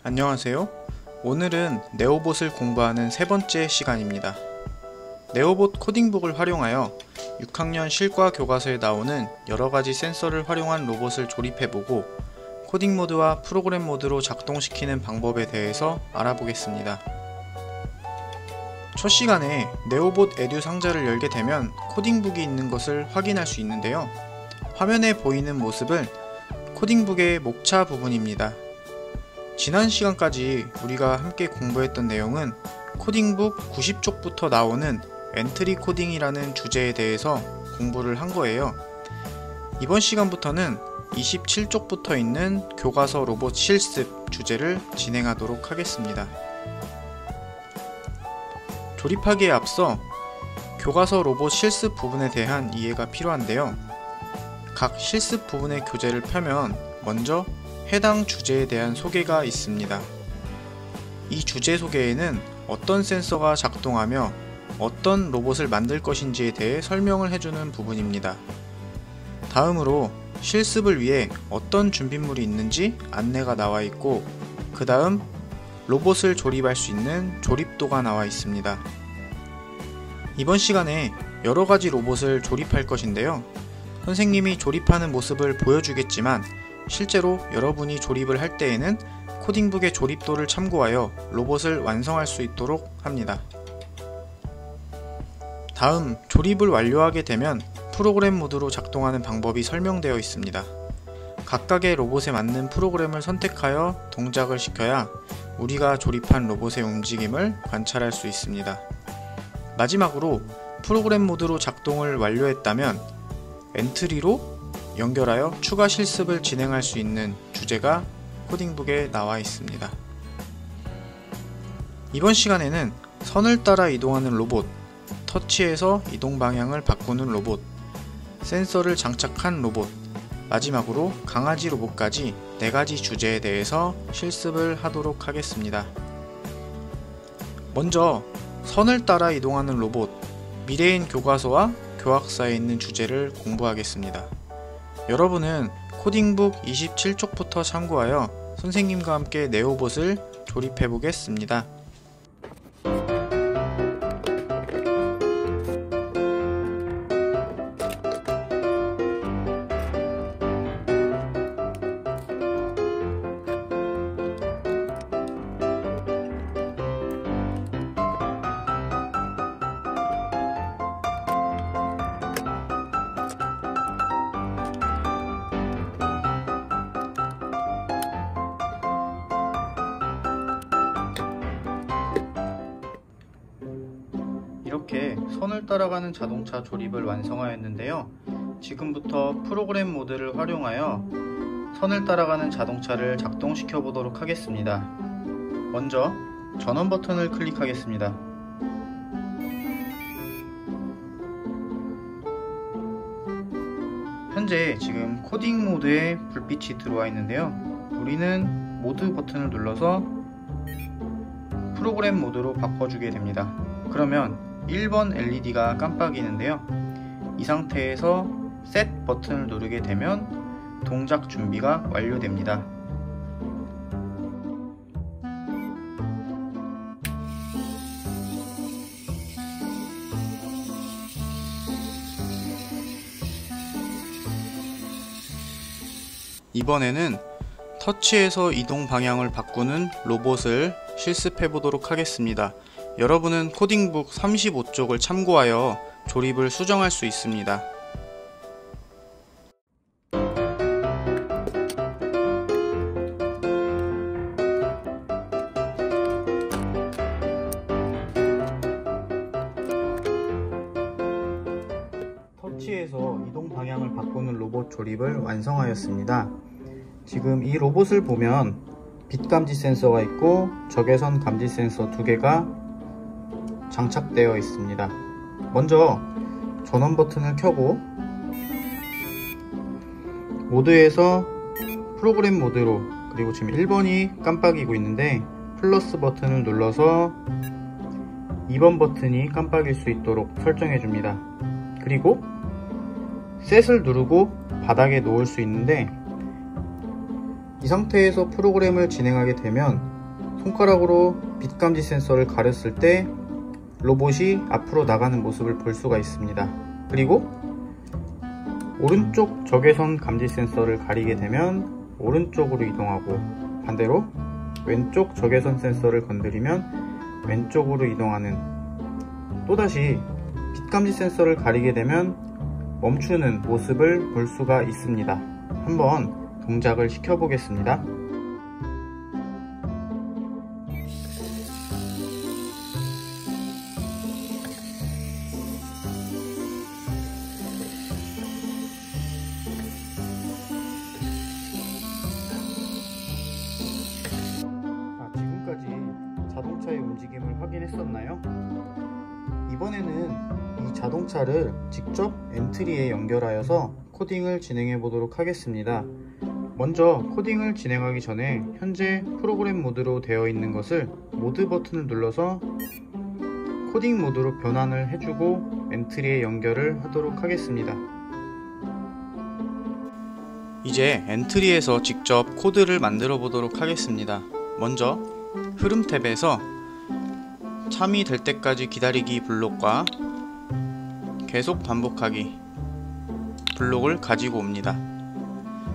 안녕하세요. 오늘은 네오봇을 공부하는 세 번째 시간입니다. 네오봇 코딩북을 활용하여 6학년 실과 교과서에 나오는 여러가지 센서를 활용한 로봇을 조립해보고 코딩 모드와 프로그램 모드로 작동시키는 방법에 대해서 알아보겠습니다. 첫 시간에 네오봇 에듀 상자를 열게 되면 코딩북이 있는 것을 확인할 수 있는데요. 화면에 보이는 모습은 코딩북의 목차 부분입니다. 지난 시간까지 우리가 함께 공부했던 내용은 코딩북 90쪽부터 나오는 엔트리 코딩이라는 주제에 대해서 공부를 한 거예요. 이번 시간부터는 27쪽부터 있는 교과서 로봇 실습 주제를 진행하도록 하겠습니다. 조립하기에 앞서 교과서 로봇 실습 부분에 대한 이해가 필요한데요. 각 실습 부분의 교재를 펴면 먼저 해당 주제에 대한 소개가 있습니다. 이 주제 소개에는 어떤 센서가 작동하며 어떤 로봇을 만들 것인지에 대해 설명을 해주는 부분입니다. 다음으로 실습을 위해 어떤 준비물이 있는지 안내가 나와 있고, 그 다음 로봇을 조립할 수 있는 조립도가 나와 있습니다. 이번 시간에 여러가지 로봇을 조립할 것인데요. 선생님이 조립하는 모습을 보여주겠지만 실제로 여러분이 조립을 할 때에는 코딩북의 조립도를 참고하여 로봇을 완성할 수 있도록 합니다. 다음, 조립을 완료하게 되면 프로그램 모드로 작동하는 방법이 설명되어 있습니다. 각각의 로봇에 맞는 프로그램을 선택하여 동작을 시켜야 우리가 조립한 로봇의 움직임을 관찰할 수 있습니다. 마지막으로 프로그램 모드로 작동을 완료했다면 엔트리로 연결하여 추가 실습을 진행할 수 있는 주제가 코딩북에 나와 있습니다. 이번 시간에는 선을 따라 이동하는 로봇, 터치해서 이동 방향을 바꾸는 로봇, 센서를 장착한 로봇, 마지막으로 강아지 로봇까지 4가지 주제에 대해서 실습을 하도록 하겠습니다. 먼저 선을 따라 이동하는 로봇, 미래인 교과서와 교학사에 있는 주제를 공부하겠습니다. 여러분은 코딩북 27쪽부터 참고하여 선생님과 함께 네오봇을 조립해 보겠습니다. 이렇게 선을 따라가는 자동차 조립을 완성하였는데요. 지금부터 프로그램 모드를 활용하여 선을 따라가는 자동차를 작동시켜 보도록 하겠습니다. 먼저 전원 버튼을 클릭하겠습니다. 현재 지금 코딩 모드에 불빛이 들어와 있는데요. 우리는 모드 버튼을 눌러서 프로그램 모드로 바꿔주게 됩니다. 그러면 1번 LED가 깜빡이는데요. 이 상태에서 셋 버튼을 누르게 되면 동작 준비가 완료됩니다. 이번에는 터치해서 이동 방향을 바꾸는 로봇을 실습해 보도록 하겠습니다. 여러분은 코딩북 35쪽을 참고하여 조립을 수정할 수 있습니다. 터치해서 이동 방향을 바꾸는 로봇 조립을 완성하였습니다. 지금 이 로봇을 보면 빛 감지 센서가 있고 적외선 감지 센서 2개가 장착되어 있습니다. 먼저 전원 버튼을 켜고 모드에서 프로그램 모드로, 그리고 지금 1번이 깜빡이고 있는데 플러스 버튼을 눌러서 2번 버튼이 깜빡일 수 있도록 설정해 줍니다. 그리고 셋을 누르고 바닥에 놓을 수 있는데 이 상태에서 프로그램을 진행하게 되면 손가락으로 빛 감지 센서를 가렸을 때 로봇이 앞으로 나가는 모습을 볼 수가 있습니다. 그리고 오른쪽 적외선 감지 센서를 가리게 되면 오른쪽으로 이동하고, 반대로 왼쪽 적외선 센서를 건드리면 왼쪽으로 이동하는, 또다시 빛 감지 센서를 가리게 되면 멈추는 모습을 볼 수가 있습니다. 한번 동작을 시켜 보겠습니다. 지금까지 자동차의 움직임을 확인했었나요? 이번에는 이 자동차를 직접 엔트리에 연결하여서 코딩을 진행해 보도록 하겠습니다. 먼저 코딩을 진행하기 전에 현재 프로그램 모드로 되어 있는 것을 모드 버튼을 눌러서 코딩 모드로 변환을 해주고 엔트리에 연결을 하도록 하겠습니다. 이제 엔트리에서 직접 코드를 만들어 보도록 하겠습니다. 먼저 흐름 탭에서 참이 될 때까지 기다리기 블록과 계속 반복하기 블록을 가지고 옵니다.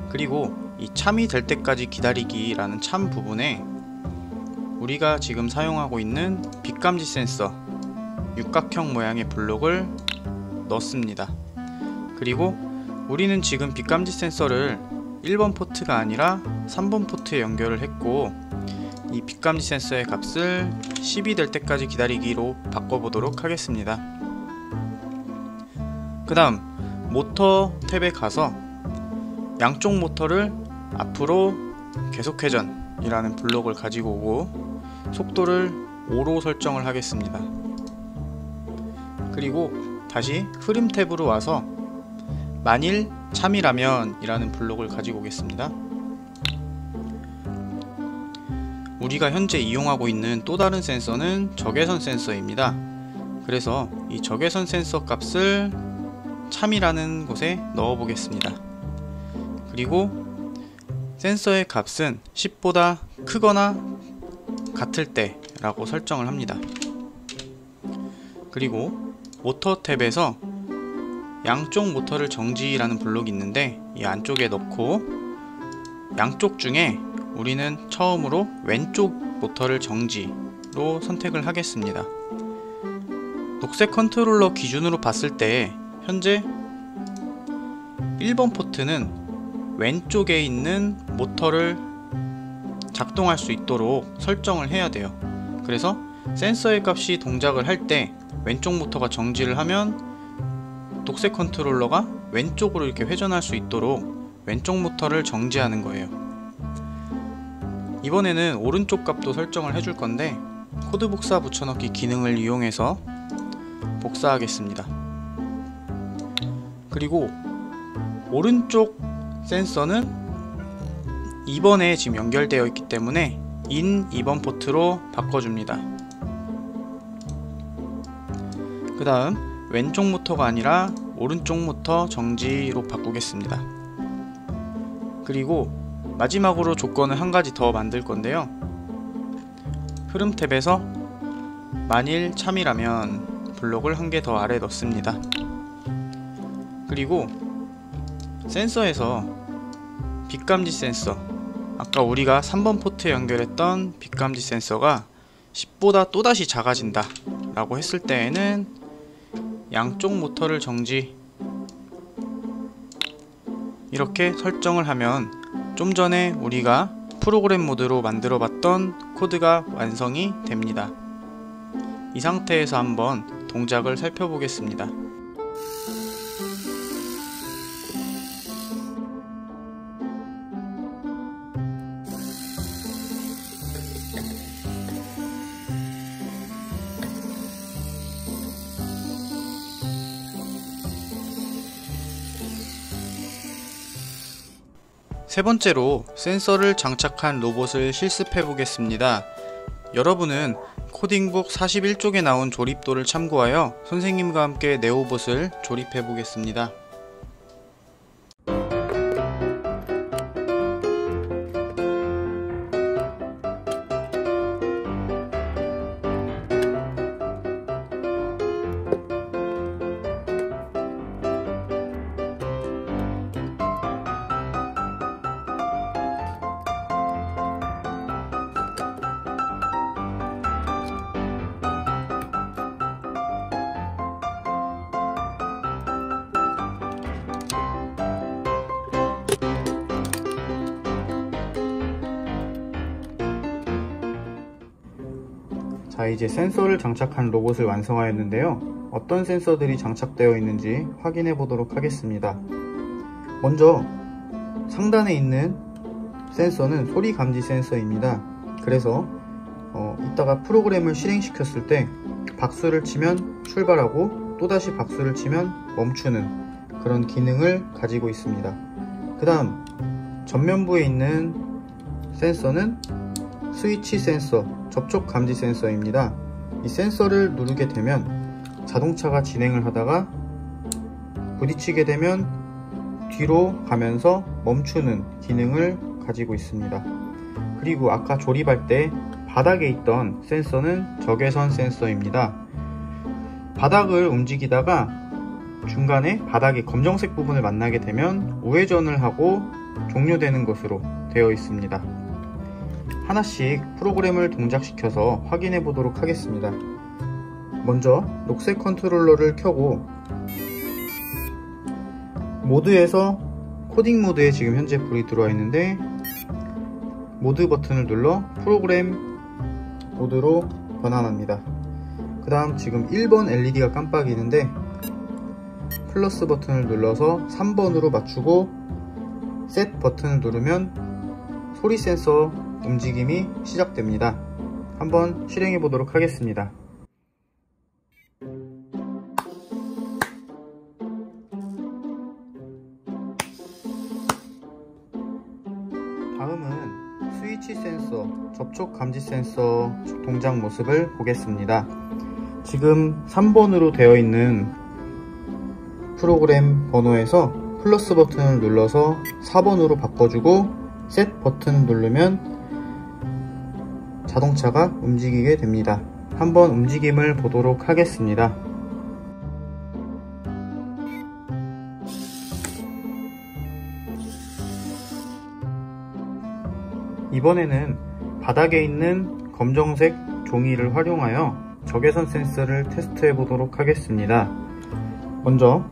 그리고 이 참이 될 때까지 기다리기 라는 참 부분에 우리가 지금 사용하고 있는 빛감지 센서 육각형 모양의 블록을 넣습니다. 그리고 우리는 지금 빛감지 센서를 1번 포트가 아니라 3번 포트에 연결을 했고, 이 빛감지 센서의 값을 10이 될 때까지 기다리기로 바꿔보도록 하겠습니다. 그 다음 모터 탭에 가서 양쪽 모터를 앞으로 계속회전 이라는 블록을 가지고 오고 속도를 5로 설정을 하겠습니다. 그리고 다시 흐름 탭으로 와서 만일 참이라면 이라는 블록을 가지고 오겠습니다. 우리가 현재 이용하고 있는 또 다른 센서는 적외선 센서입니다. 그래서 이 적외선 센서 값을 참이라는 곳에 넣어 보겠습니다. 그리고 센서의 값은 10보다 크거나 같을 때 라고 설정을 합니다. 그리고 모터 탭에서 양쪽 모터를 정지라는 블록이 있는데 이 안쪽에 넣고, 양쪽 중에 우리는 처음으로 왼쪽 모터를 정지로 선택을 하겠습니다. 녹색 컨트롤러 기준으로 봤을 때 현재 1번 포트는 왼쪽에 있는 모터를 작동할 수 있도록 설정을 해야 돼요. 그래서 센서의 값이 동작을 할 때 왼쪽 모터가 정지를 하면 녹색 컨트롤러가 왼쪽으로 이렇게 회전할 수 있도록 왼쪽 모터를 정지하는 거예요. 이번에는 오른쪽 값도 설정을 해줄 건데 코드 복사 붙여넣기 기능을 이용해서 복사하겠습니다. 그리고 오른쪽 센서는 2번에 지금 연결되어 있기 때문에 in 2번 포트로 바꿔줍니다. 그 다음 왼쪽 모터가 아니라 오른쪽 모터 정지로 바꾸겠습니다. 그리고 마지막으로 조건을 한 가지 더 만들 건데요. 흐름 탭에서 만일 참이라면 블록을 한 개 더 아래 넣습니다. 그리고 센서에서 빛감지 센서, 아까 우리가 3번 포트에 연결했던 빛감지 센서가 10보다 또다시 작아진다 라고 했을 때에는 양쪽 모터를 정지 이렇게 설정을 하면 좀 전에 우리가 프로그램 모드로 만들어 봤던 코드가 완성이 됩니다. 이 상태에서 한번 동작을 살펴보겠습니다. 세 번째로 센서를 장착한 로봇을 실습해 보겠습니다. 여러분은 코딩북 41쪽에 나온 조립도를 참고하여 선생님과 함께 네오봇을 조립해 보겠습니다. 자, 이제 센서를 장착한 로봇을 완성하였는데요. 어떤 센서들이 장착되어 있는지 확인해 보도록 하겠습니다. 먼저 상단에 있는 센서는 소리 감지 센서입니다. 그래서 이따가 프로그램을 실행시켰을 때 박수를 치면 출발하고 또다시 박수를 치면 멈추는 그런 기능을 가지고 있습니다. 그 다음 전면부에 있는 센서는 스위치 센서, 접촉 감지 센서입니다. 이 센서를 누르게 되면 자동차가 진행을 하다가 부딪히게 되면 뒤로 가면서 멈추는 기능을 가지고 있습니다. 그리고 아까 조립할 때 바닥에 있던 센서는 적외선 센서입니다. 바닥을 움직이다가 중간에 바닥의 검정색 부분을 만나게 되면 우회전을 하고 종료되는 것으로 되어 있습니다. 하나씩 프로그램을 동작시켜서 확인해 보도록 하겠습니다. 먼저 녹색 컨트롤러를 켜고 모드에서 코딩 모드에 지금 현재 불이 들어와 있는데 모드 버튼을 눌러 프로그램 모드로 변환합니다. 그 다음 지금 1번 LED가 깜빡이는데 플러스 버튼을 눌러서 3번으로 맞추고 셋 버튼을 누르면 소리 센서 움직임이 시작됩니다. 한번 실행해 보도록 하겠습니다. 다음은 스위치 센서, 접촉 감지 센서 동작 모습을 보겠습니다. 지금 3번으로 되어 있는 프로그램 번호에서 플러스 버튼을 눌러서 4번으로 바꿔주고 셋 버튼 누르면 자동차가 움직이게 됩니다. 한번 움직임을 보도록 하겠습니다. 이번에는 바닥에 있는 검정색 종이를 활용하여 적외선 센서를 테스트해 보도록 하겠습니다. 먼저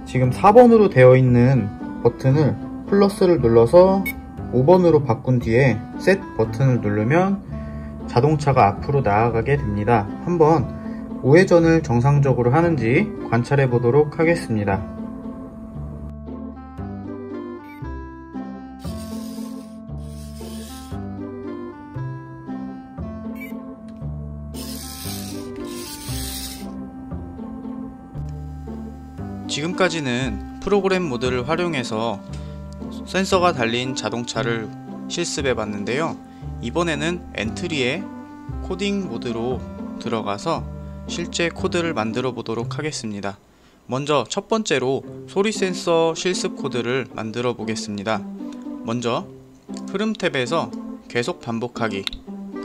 지금 4번으로 되어 있는 버튼을 플러스를 눌러서 5번으로 바꾼 뒤에 셋 버튼을 누르면 자동차가 앞으로 나아가게 됩니다. 한번 우회전을 정상적으로 하는지 관찰해 보도록 하겠습니다. 지금까지는 프로그램 모드를 활용해서 센서가 달린 자동차를 실습해 봤는데요. 이번에는 엔트리에 코딩 모드로 들어가서 실제 코드를 만들어 보도록 하겠습니다. 먼저 첫 번째로 소리 센서 실습 코드를 만들어 보겠습니다. 먼저 흐름 탭에서 계속 반복하기,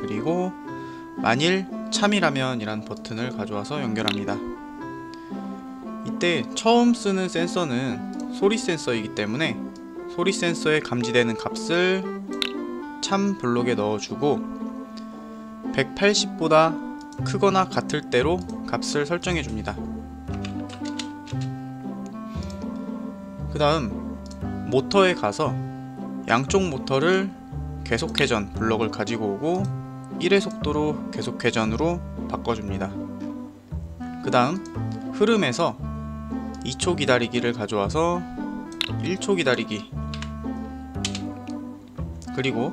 그리고 만일 참이라면 이란 버튼을 가져와서 연결합니다. 이때 처음 쓰는 센서는 소리 센서이기 때문에 소리 센서에 감지되는 값을 참 블록에 넣어주고 180보다 크거나 같을 때로 값을 설정해 줍니다. 그 다음 모터에 가서 양쪽 모터를 계속회전 블록을 가지고 오고 1의 속도로 계속회전으로 바꿔줍니다. 그 다음 흐름에서 2초 기다리기를 가져와서 1초 기다리기, 그리고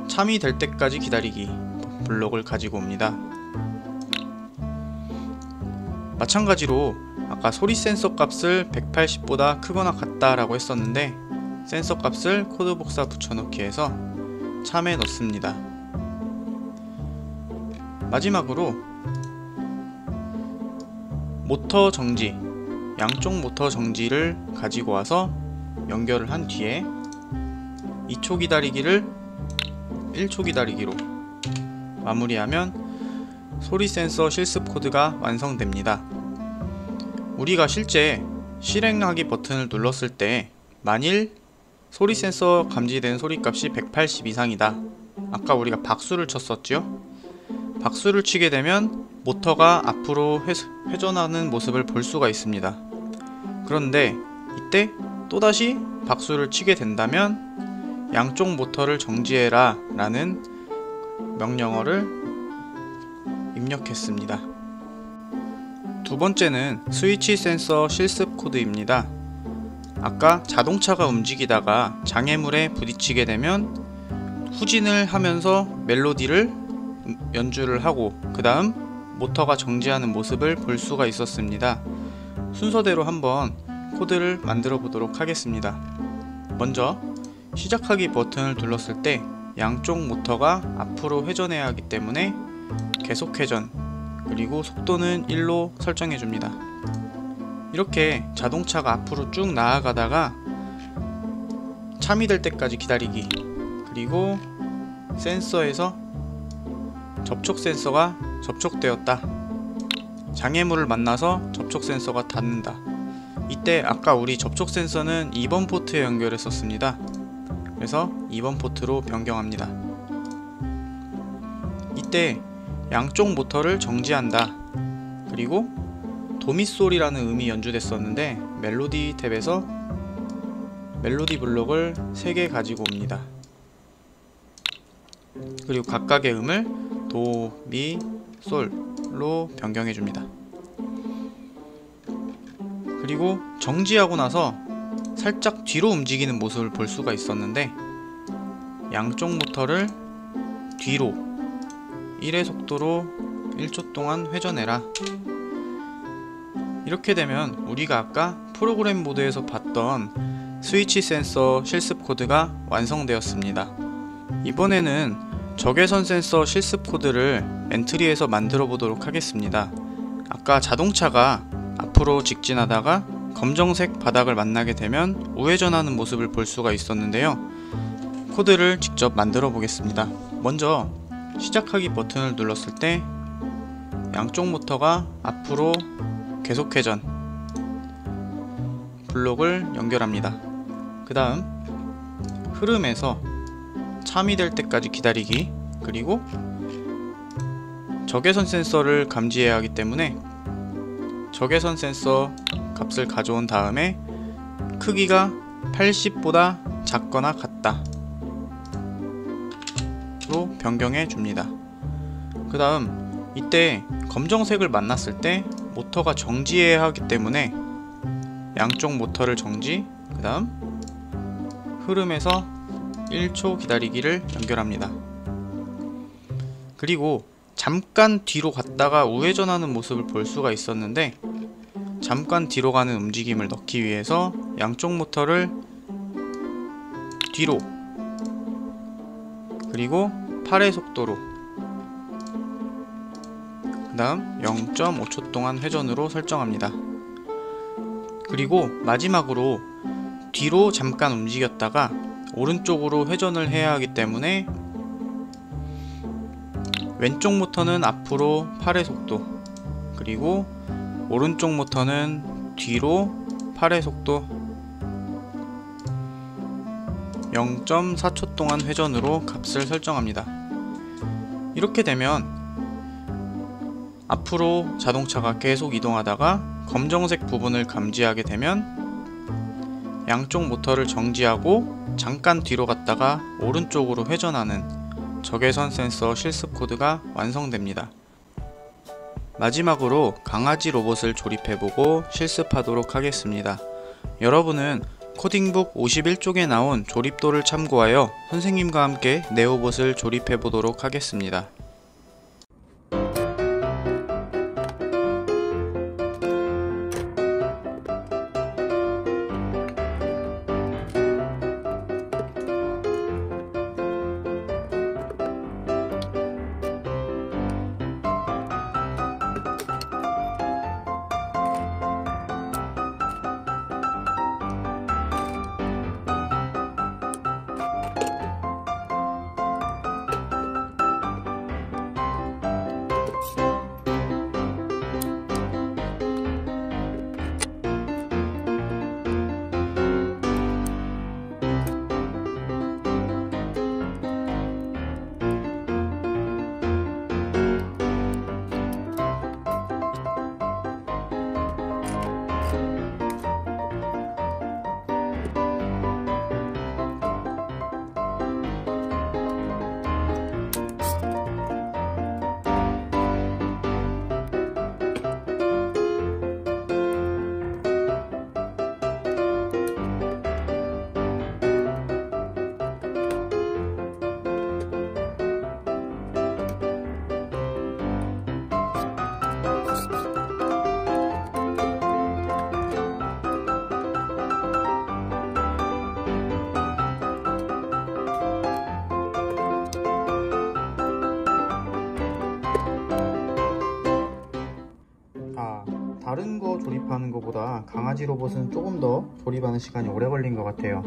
참이 될 때까지 기다리기 블록을 가지고 옵니다. 마찬가지로 아까 소리 센서 값을 180보다 크거나 같다 라고 했었는데 센서 값을 코드 복사 붙여넣기 해서 참에 넣습니다. 마지막으로 모터 정지, 양쪽 모터 정지를 가지고 와서 연결을 한 뒤에 2초 기다리기를 1초 기다리기로 마무리하면 소리 센서 실습 코드가 완성됩니다. 우리가 실제 실행하기 버튼을 눌렀을 때 만일 소리 센서 감지된 소리 값이 180 이상이다. 아까 우리가 박수를 쳤었죠? 박수를 치게 되면 모터가 앞으로 회전하는 모습을 볼 수가 있습니다. 그런데 이때 또다시 박수를 치게 된다면 양쪽 모터를 정지해라 라는 명령어를 입력했습니다. 두 번째는 스위치 센서 실습 코드입니다. 아까 자동차가 움직이다가 장애물에 부딪히게 되면 후진을 하면서 멜로디를 연주를 하고 그 다음 모터가 정지하는 모습을 볼 수가 있었습니다. 순서대로 한번 코드를 만들어 보도록 하겠습니다. 먼저 시작하기 버튼을 눌렀을 때 양쪽 모터가 앞으로 회전해야 하기 때문에 계속 회전, 그리고 속도는 1로 설정해 줍니다. 이렇게 자동차가 앞으로 쭉 나아가다가 참이 될 때까지 기다리기, 그리고 센서에서 접촉 센서가 접촉되었다, 장애물을 만나서 접촉 센서가 닿는다. 이때 아까 우리 접촉 센서는 2번 포트에 연결했었습니다. 그래서 2번 포트로 변경합니다. 이때 양쪽 모터를 정지한다. 그리고 도미솔이라는 음이 연주됐었는데 멜로디 탭에서 멜로디 블록을 3개 가지고 옵니다. 그리고 각각의 음을 도, 미, 솔로 변경해 줍니다. 그리고 정지하고 나서 살짝 뒤로 움직이는 모습을 볼 수가 있었는데 양쪽 모터를 뒤로 1의 속도로 1초 동안 회전해라. 이렇게 되면 우리가 아까 프로그램 모드에서 봤던 스위치 센서 실습 코드가 완성되었습니다. 이번에는 적외선 센서 실습 코드를 엔트리에서 만들어 보도록 하겠습니다. 아까 자동차가 앞으로 직진하다가 검정색 바닥을 만나게 되면 우회전하는 모습을 볼 수가 있었는데요. 코드를 직접 만들어 보겠습니다. 먼저 시작하기 버튼을 눌렀을 때 양쪽 모터가 앞으로 계속 회전 블록을 연결합니다. 그 다음 흐름에서 참이 될 때까지 기다리기, 그리고 적외선 센서를 감지해야 하기 때문에 적외선 센서 값을 가져온 다음에 크기가 80보다 작거나 같다 로 변경해 줍니다. 그 다음 이때 검정색을 만났을 때 모터가 정지해야 하기 때문에 양쪽 모터를 정지, 그 다음 흐름에서 1초 기다리기를 연결합니다. 그리고 잠깐 뒤로 갔다가 우회전하는 모습을 볼 수가 있었는데 잠깐 뒤로 가는 움직임을 넣기 위해서 양쪽 모터를 뒤로, 그리고 8의 속도로, 그 다음 0.5초 동안 회전으로 설정합니다. 그리고 마지막으로 뒤로 잠깐 움직였다가 오른쪽으로 회전을 해야 하기 때문에 왼쪽 모터는 앞으로 8의 속도, 그리고 오른쪽 모터는 뒤로 8의 속도 0.4초 동안 회전으로 값을 설정합니다. 이렇게 되면 앞으로 자동차가 계속 이동하다가 검정색 부분을 감지하게 되면 양쪽 모터를 정지하고 잠깐 뒤로 갔다가 오른쪽으로 회전하는 적외선 센서 실습 코드가 완성됩니다. 마지막으로 강아지 로봇을 조립해보고 실습하도록 하겠습니다. 여러분은 코딩북 51쪽에 나온 조립도를 참고하여 선생님과 함께 네오봇을 조립해보도록 하겠습니다. 컴퓨터 조립하는 것보다 강아지 로봇은 조금 더 조립하는 시간이 오래 걸린 것 같아요.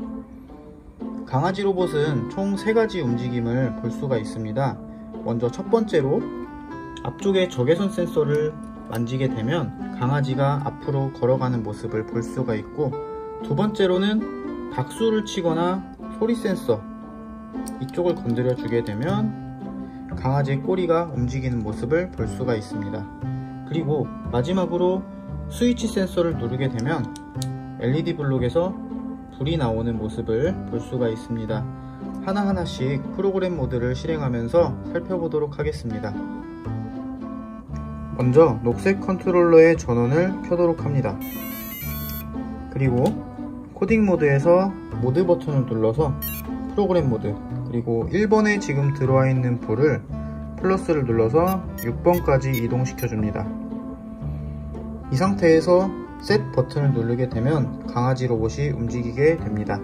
강아지 로봇은 총 3가지 움직임을 볼 수가 있습니다. 먼저 첫 번째로 앞쪽에 적외선 센서를 만지게 되면 강아지가 앞으로 걸어가는 모습을 볼 수가 있고, 두 번째로는 박수를 치거나 소리 센서 이쪽을 건드려 주게 되면 강아지의 꼬리가 움직이는 모습을 볼 수가 있습니다. 그리고 마지막으로 스위치 센서를 누르게 되면 LED 블록에서 불이 나오는 모습을 볼 수가 있습니다. 하나하나씩 프로그램 모드를 실행하면서 살펴보도록 하겠습니다. 먼저 녹색 컨트롤러의 전원을 켜도록 합니다. 그리고 코딩 모드에서 모드 버튼을 눌러서 프로그램 모드, 그리고 1번에 지금 들어와 있는 불을 플러스를 눌러서 6번까지 이동시켜 줍니다. 이 상태에서 셋 버튼을 누르게 되면 강아지 로봇이 움직이게 됩니다.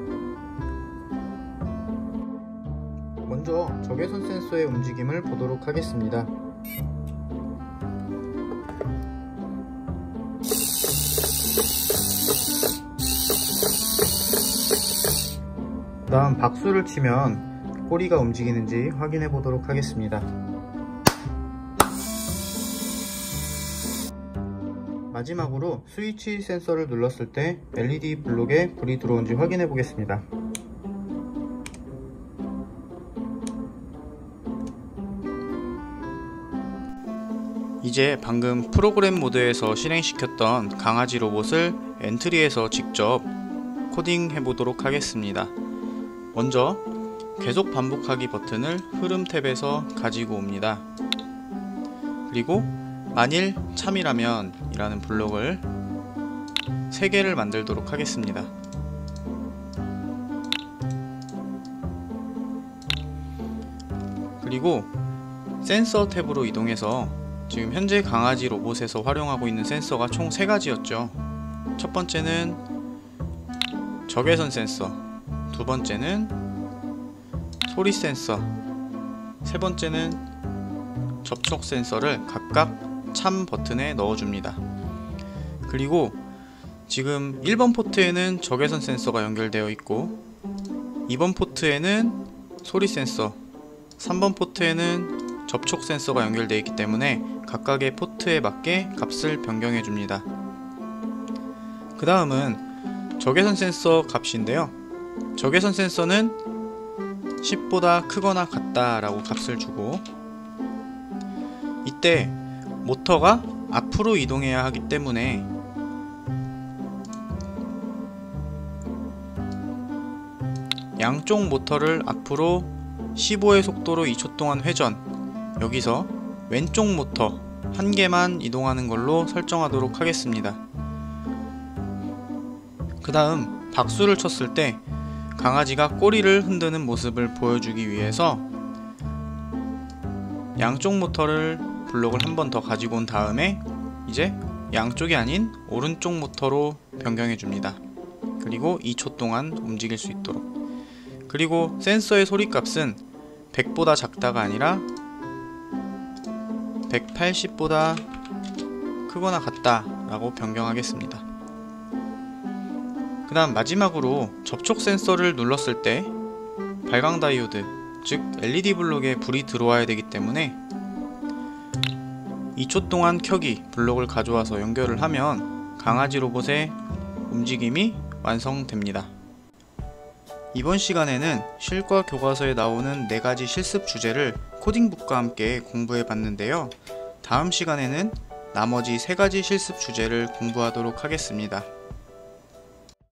먼저 적외선 센서의 움직임을 보도록 하겠습니다. 다음 박수를 치면 꼬리가 움직이는지 확인해 보도록 하겠습니다. 마지막으로 스위치 센서를 눌렀을 때 LED 블록에 불이 들어온지 확인해 보겠습니다. 이제 방금 프로그램 모드에서 실행시켰던 강아지 로봇을 엔트리에서 직접 코딩해 보도록 하겠습니다. 먼저 계속 반복하기 버튼을 흐름 탭에서 가지고 옵니다. 그리고 만일 참이라면 이라는 블록을 3개를 만들도록 하겠습니다. 그리고 센서 탭으로 이동해서 지금 현재 강아지 로봇에서 활용하고 있는 센서가 총 3가지였죠. 첫 번째는 적외선 센서, 두 번째는 소리 센서, 세 번째는 접촉 센서를 각각 참 버튼에 넣어줍니다. 그리고 지금 1번 포트에는 적외선 센서가 연결되어 있고, 2번 포트에는 소리 센서, 3번 포트에는 접촉 센서가 연결되어 있기 때문에 각각의 포트에 맞게 값을 변경해 줍니다. 그 다음은 적외선 센서 값인데요. 적외선 센서는 10보다 크거나 같다 라고 값을 주고, 이때 모터가 앞으로 이동해야 하기 때문에 양쪽 모터를 앞으로 15의 속도로 2초 동안 회전, 여기서 왼쪽 모터 1개만 이동하는 걸로 설정하도록 하겠습니다. 그 다음 박수를 쳤을 때 강아지가 꼬리를 흔드는 모습을 보여주기 위해서 양쪽 모터를 블록을 한 번 더 가지고 온 다음에 이제 양쪽이 아닌 오른쪽 모터로 변경해 줍니다. 그리고 2초 동안 움직일 수 있도록. 그리고 센서의 소리값은 100보다 작다가 아니라 180보다 크거나 같다 라고 변경하겠습니다. 그 다음 마지막으로 접촉 센서를 눌렀을 때 발광 다이오드, 즉 LED 블록에 불이 들어와야 되기 때문에 2초 동안 켜기 블록을 가져와서 연결을 하면 강아지 로봇의 움직임이 완성됩니다. 이번 시간에는 실과 교과서에 나오는 4가지 실습 주제를 코딩북과 함께 공부해 봤는데요. 다음 시간에는 나머지 3가지 실습 주제를 공부하도록 하겠습니다.